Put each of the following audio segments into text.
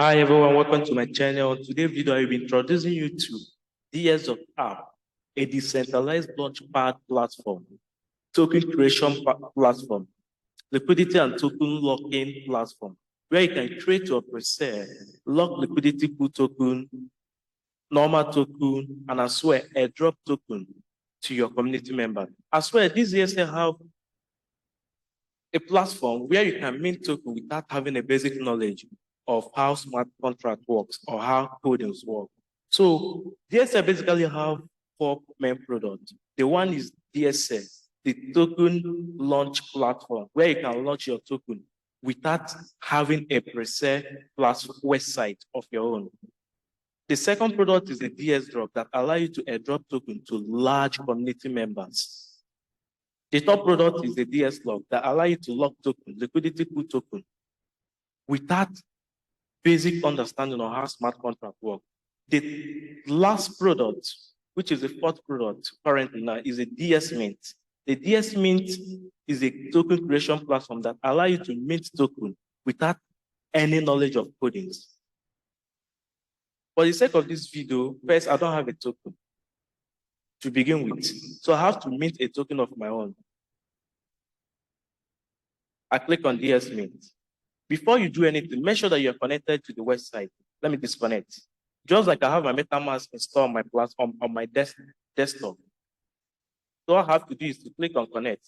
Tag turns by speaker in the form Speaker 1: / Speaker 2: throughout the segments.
Speaker 1: Hi everyone, welcome to my channel. Today's video I will be introducing you to Dxsale, a decentralized launchpad platform, token creation platform, liquidity and token locking platform, where you can create your pre-sale, lock liquidity pool token, normal token, and as well airdrop token to your community members. As well, this Dxsale have a platform where you can mint token without having a basic knowledge of how smart contract works or how codings work. So Dxsale basically have four main products. The one is Dxsale, the token launch platform, where you can launch your token without having a pre-sale website of your own. The second product is the DXDAO that allows you to airdrop token to large community members. The top product is the DXLock that allows you to lock token, liquidity pool token, without basic understanding of how smart contract work. The last product, which is the fourth product currently now, is a DS Mint. The DS Mint is a token creation platform that allows you to mint token without any knowledge of codings. For the sake of this video, first, I don't have a token to begin with. So I have to mint a token of my own. I click on DS Mint. Before you do anything, make sure that you're connected to the website. Let me disconnect. Just like I have my MetaMask installed on my platform on my desktop. So all I have to do is to click on connect.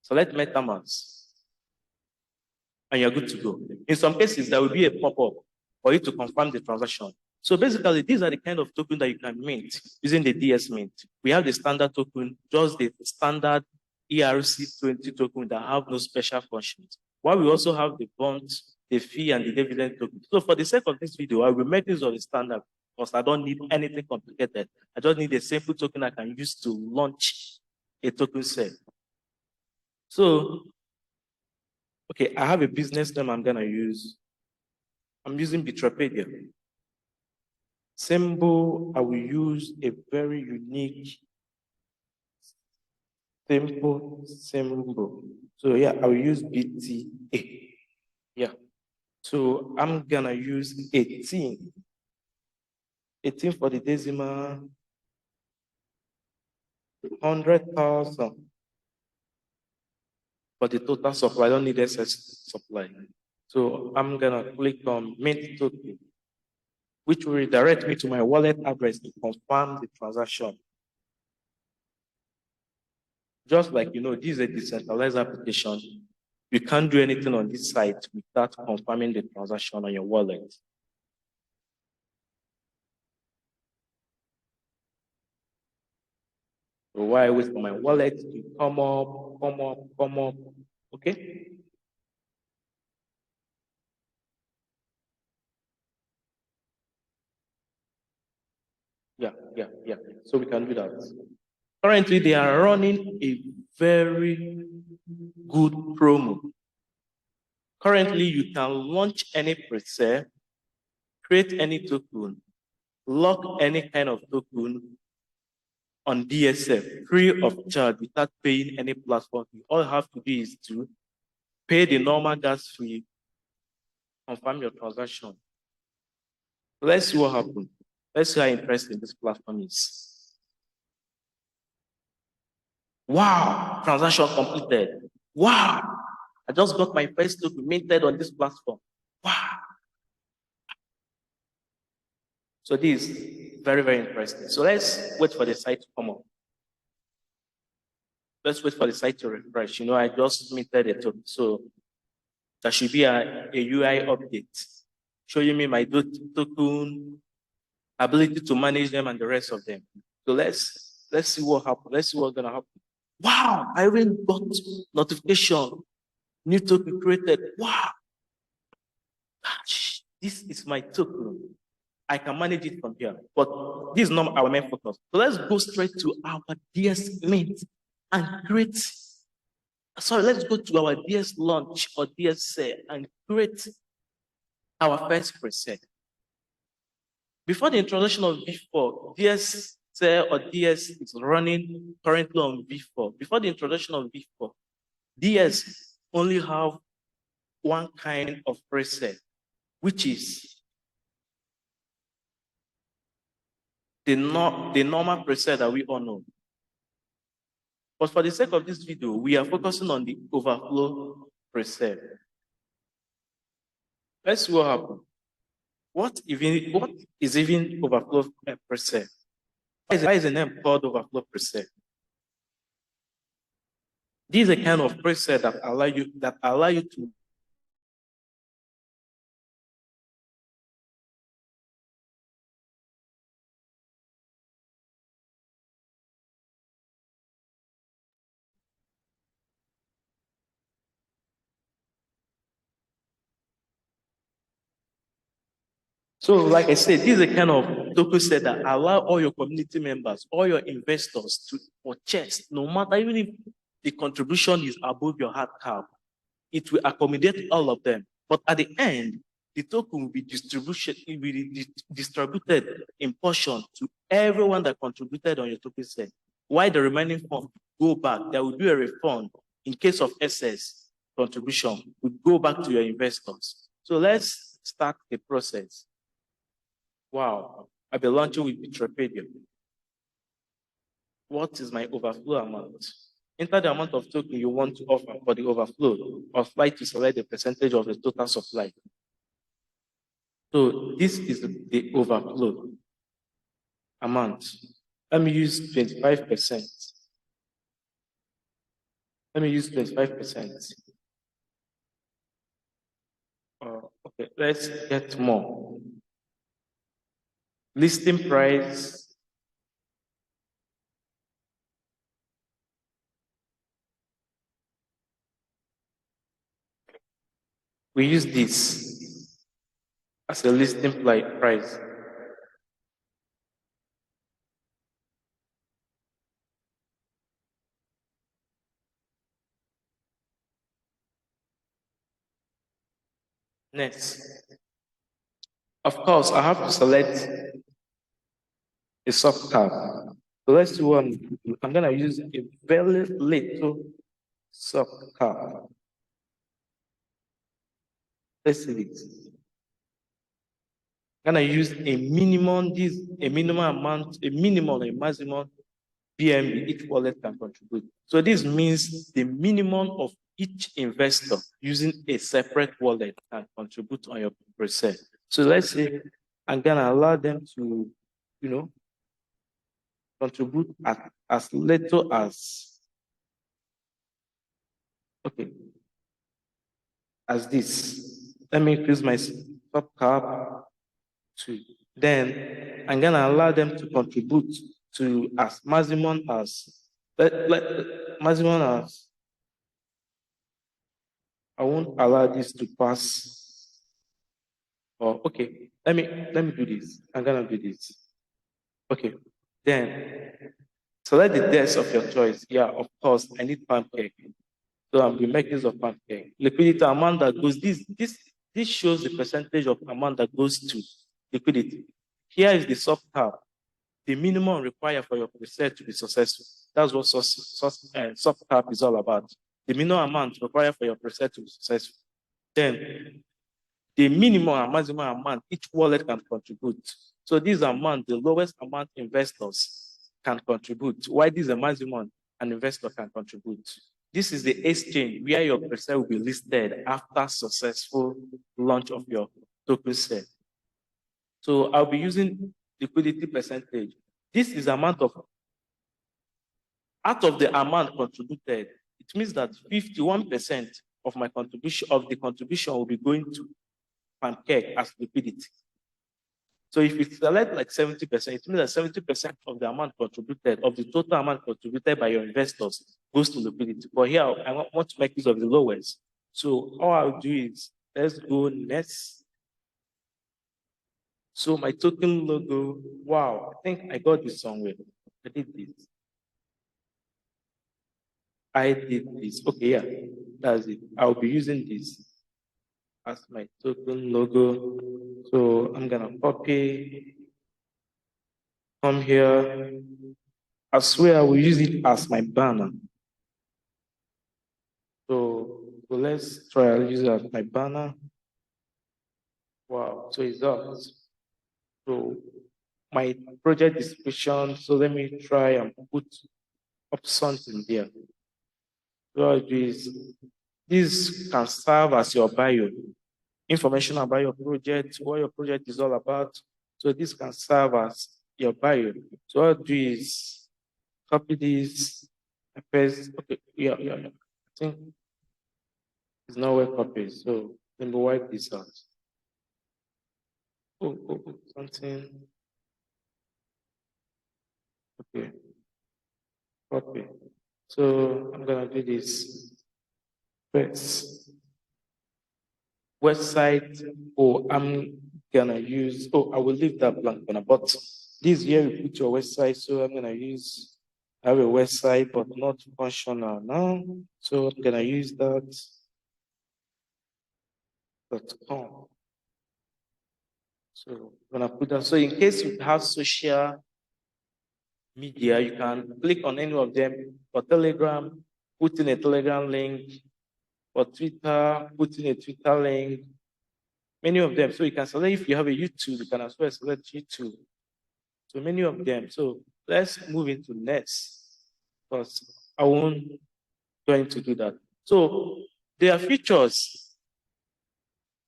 Speaker 1: Select MetaMask. And you're good to go. In some cases, there will be a pop-up for you to confirm the transaction. So basically, these are the kind of tokens that you can mint using the DS Mint. We have the standard token, just the standard ERC20 token that have no special functions. While we also have the bonds, the fee, and the dividend token. So for the sake of this video, I will make this on the standard because I don't need anything complicated. I just need a simple token I can use to launch a token set. So, okay, I have a business name I'm gonna use. I'm using Bitrapedia. Symbol, I will use a very unique simple symbol. So yeah, I will use BTA. Yeah. So I'm gonna use 18. 18 for the decimal, 100,000 for the total supply. I don't need excess supply. So I'm gonna click on mint token, which will redirect me to my wallet address to confirm the transaction. Just like, you know, this is a decentralized application. You can't do anything on this site without confirming the transaction on your wallet. So while I wait for my wallet to come up, okay? Yeah. So we can do that. Currently, they are running a very good promo. Currently, you can launch any pre-sale, create any token, lock any kind of token on Dxsale free of charge without paying any platform fee. All you have to do is to pay the normal gas fee, confirm your transaction. Let's see what happens. Let's see how interesting this platform is. Wow, transaction completed. Wow, I just got my first token minted on this platform. Wow. So this is very, very interesting. So let's wait for the site to come up. Let's wait for the site to refresh. You know, I just minted a token. So there should be a UI update showing me my token, ability to manage them, and the rest of them. So let's see what happens. Let's see what's gonna happen. Wow, I even got notification. New token created. Wow. Gosh, this is my token. I can manage it from here. But this is not our main focus. So let's go straight to our DS Mint and create. Sorry, let's go to our DS launch or Dxsale and create our first preset. Before the introduction of V4, Dxsale or DS is running currently on V4. Before the introduction of V4, DS only have one kind of preset, which is the normal preset that we all know. But for the sake of this video, we are focusing on the overflow preset. Let's see what happens. What is even overflow preset? Why is the name called overflow preset? This is a kind of preset that allow you to So, like I said, this is a kind of token set that allow all your community members, all your investors to purchase, no matter even if the contribution is above your hard cap, it will accommodate all of them. But at the end, the token will be distributed in portion to everyone that contributed on your token set. While the remaining funds go back, there will be a refund in case of excess contribution, will go back to your investors. So let's start the process. Wow, I'll be launching with Wikipedia. What is my overflow amount? Enter the amount of token you want to offer for the overflow, or fly to select the percentage of the total supply. So this is the overflow amount. Let me use 25%. Let me use 25%. Okay, let's get more. Listing price. We use this as a listing price. Next. Of course, I have to select a soft cap. So let's do one. I'm going to use a very little soft cap. Let's see it. I'm going to use a minimum, a maximum BNB each wallet can contribute. So this means the minimum of each investor using a separate wallet can contribute on your preset. So let's say I'm going to allow them to, contribute at as little as, okay, as this. Let me increase my top cap to, then I'm going to allow them to contribute to as maximum as, maximum as, I won't allow this to pass. Oh, okay, let me do this. I'm going to do this. Okay, then select the DEX of your choice. Yeah, of course, I need pancake. So I'll be making use of pancake. Liquidity amount that goes, this shows the percentage of amount that goes to liquidity. Here is the soft cap, the minimum required for your preset to be successful. That's what soft cap is all about. The minimum amount required for your preset to be successful. Then the minimum and maximum amount each wallet can contribute. So this amount, the lowest amount investors can contribute. Why this is a maximum an investor can contribute? This is the exchange where your preset will be listed after successful launch of your token set. So I'll be using liquidity percentage. This is amount of, out of the amount contributed, it means that 51% of my contribution, of the contribution will be going to pancake as liquidity. So if you select like 70%, it means that 70% of the amount contributed, of the total amount contributed by your investors goes to liquidity. But here, I want to make use of the lowest. So all I'll do is, let's go next. So my token logo, wow, I think I got this somewhere. I did this. Okay, yeah, that's it. I'll be using this as my token logo. So I'm gonna copy, come here. I swear I will use it as my banner. So let's try to use it as my banner. Wow, so it's up. So my project description. So let me try and put up something there. So this can serve as your bio, information about your project, what your project is all about. So this can serve as your bio. So what I'll do is copy this, paste. Okay, yeah. I think it's not well copied. So let me wipe this out. Something. Okay, copy. So I'm gonna do this first. Website, I'm gonna use, I will leave that blank for now, but this here you put your website, so I'm gonna use, I have a website, but not functional now. So I'm gonna use that .com. So I'm gonna put that. So in case you have social media, you can click on any of them. For Telegram, put in a Telegram link. For Twitter, put in a Twitter link. Many of them. So you can select, if you have a YouTube, you can as well select YouTube. So many of them. So let's move into next, because I won't going to do that. So there are features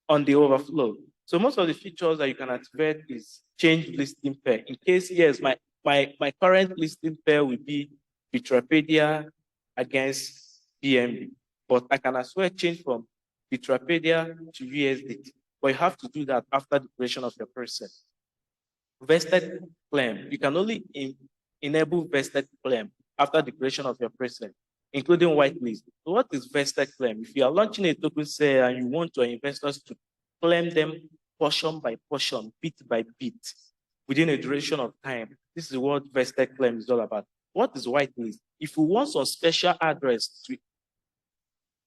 Speaker 1: on the Overflow. So most of the features that you can activate is change listing pair. In case, yes, my current listing pair will be Wikipedia against BNB, but I can as well change from Wikipedia to USDT. But you have to do that after the creation of your person. Vested claim. You can only enable vested claim after the creation of your person, including whitelist. So what is vested claim? If you are launching a token sale and you want your investors to claim them portion by portion, bit by bit, within a duration of time, this is what vested claim is all about. What is whitelist? If you want some special address to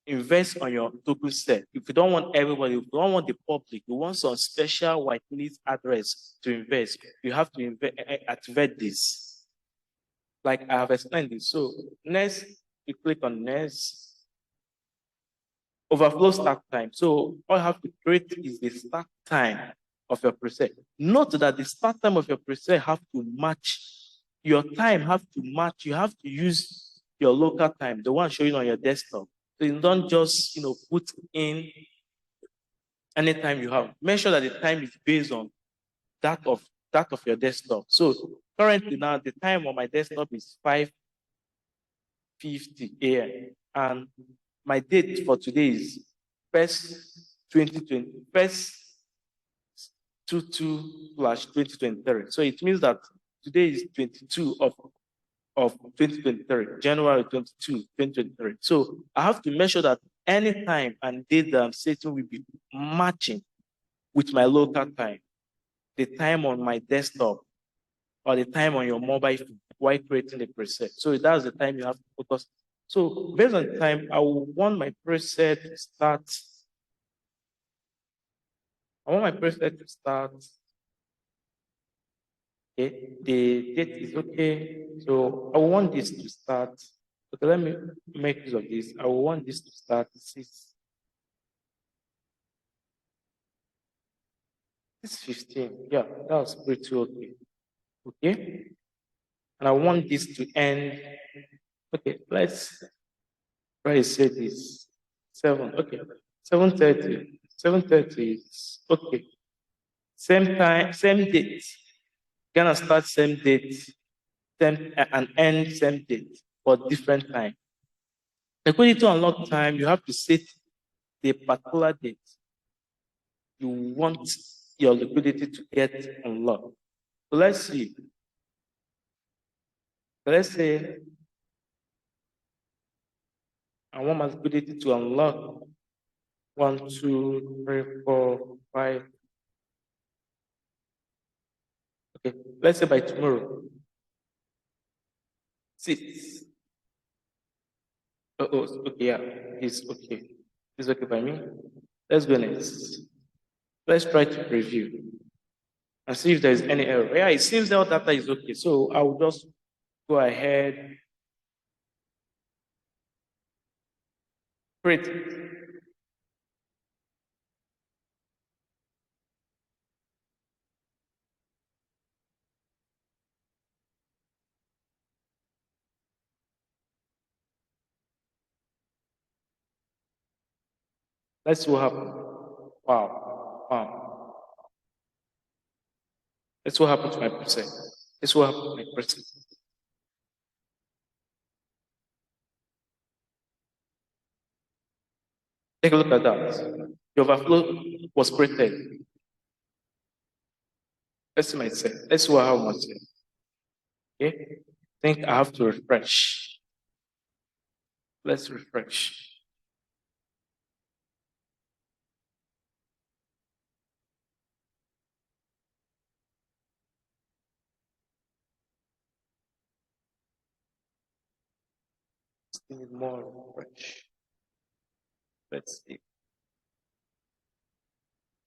Speaker 1: invest on your token set, if you don't want everybody, if you don't want the public, you want some special whitelist address to invest, you have to activate this. Like I have explained this. So next, you click on next. Overflow start time. So all you have to create is the start time of your preset. Note that the start time of your preset have to match your time, have to match. You have to use your local time, the one showing on your desktop. So you don't just put in any time you have. Make sure that the time is based on that of your desktop. So currently now the time on my desktop is 5:50 a.m. and my date for today is first 2020, first 22/2023. So it means that today is 22 of 2023, January 22, 2023. So I have to make sure that any time and date that I'm setting will be matching with my local time, the time on my desktop or the time on your mobile phone while creating the preset. So that's the time you have to focus. So based on the time, I will want my preset to start. Okay, the date is okay. So I want this to start. Okay, let me make use of this. I want this to start 6:15. Yeah, that was pretty okay. Okay. And I want this to end. Okay, let's try to say this. 7. Okay. 7:30. 7:30 is okay. Same time, same date. Gonna start same date, same and end same date, but different time. According to unlock time, you have to set the particular date you want your liquidity to get unlocked. So let's see. Let's say I want my liquidity to unlock 1, 2, 3, 4, 5. Okay, let's say by tomorrow. 6. Oh, okay, yeah, it's okay. It's okay by me. Let's go next. Let's try to preview and see if there is any error. Yeah, it seems that data is okay. So I will just go ahead, create. Let's see what happens. Wow. Wow. Let's see what happens to my preset. Let's see what happens to my preset. Take a look at that. The overflow was created. Let's see my set. Let's see what happens. Okay. I think I have to refresh. Let's refresh. Need more refresh. Let's see.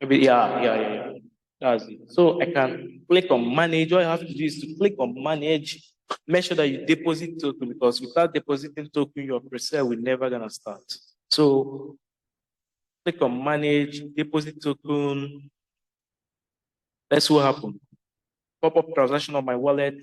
Speaker 1: Maybe yeah. That's it. So I can click on manage. All I have to do is to click on manage. Make sure that you deposit token because without depositing token, your presale will never gonna start. So click on manage, deposit token. Let's see what happens. Pop-up transaction on my wallet.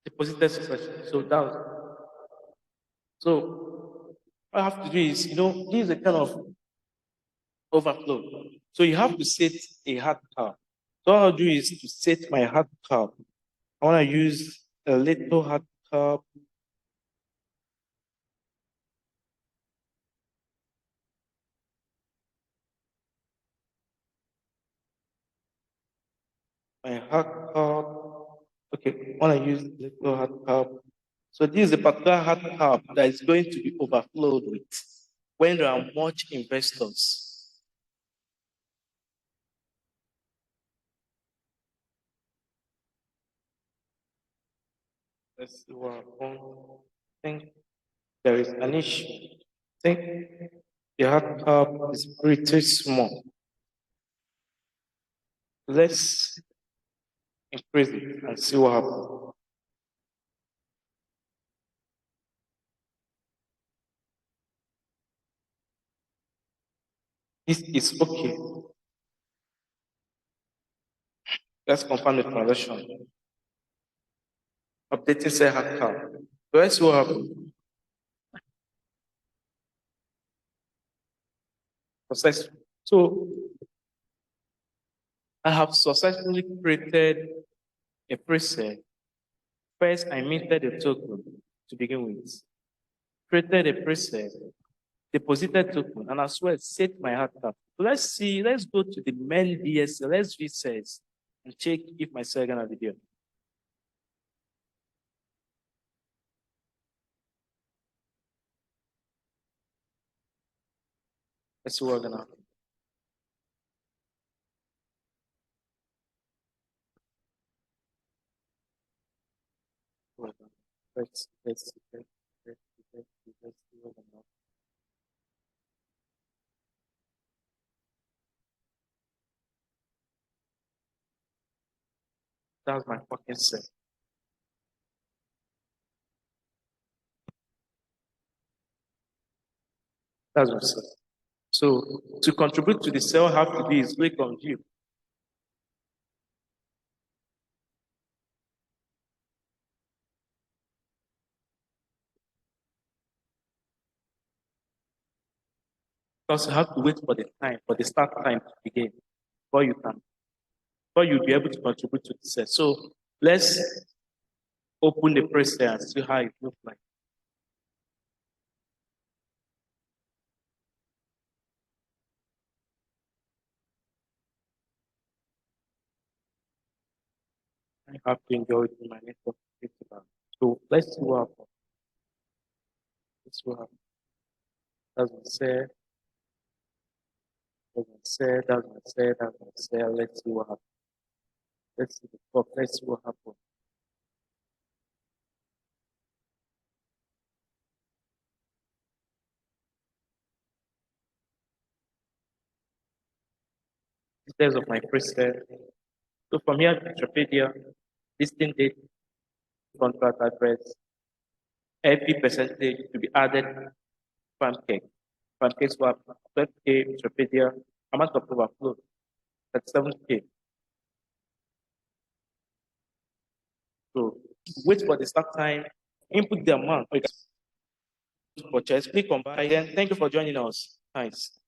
Speaker 1: Deposited successfully. So all I have to do is, this is a kind of overflow. So you have to set a hard cap. So all I'll do is to set my hard cap. I want to use a little hard cap. My hard cap. Okay, I want to use little hard cap. So this is a particular hard cap that is going to be overflowed with when there are much investors. Let's see what happens. I think there is an issue. I think the hard cap is pretty small. Let's increase it and see what happens. This is okay. Let's confirm the transaction. Updating say hard cap. So let's see what happens. Successful. So I have successfully created a preset. First, I minted a token to begin with. Created a preset, deposited token, and as well set my hard cap. So let's go to the main DSL, let's view sales and check if my sale gonna be there. Let's see what's gonna happen. Let's see what's gonna happen. That's my fucking sale. That's my sale. So to contribute to the sale, have to do is click on view. Because you have to wait for the time, for the start time to begin before you'll be able to contribute to the set. So let's open the press there and see how it looks like. I have to enjoy it in my network. So let's see what happens. Let's see what happens. Doesn't say. Let's see what happens. Let's see the top. Let's see what happens. There's of my preset. So from here, Wikipedia, listing date, contract address, every percentage to be added, pancake. Pancake swap, 12K, Wikipedia, amount of overflow, 37K. So wait for the start time, input the amount, purchase, click on buy, then thank you for joining us. Thanks.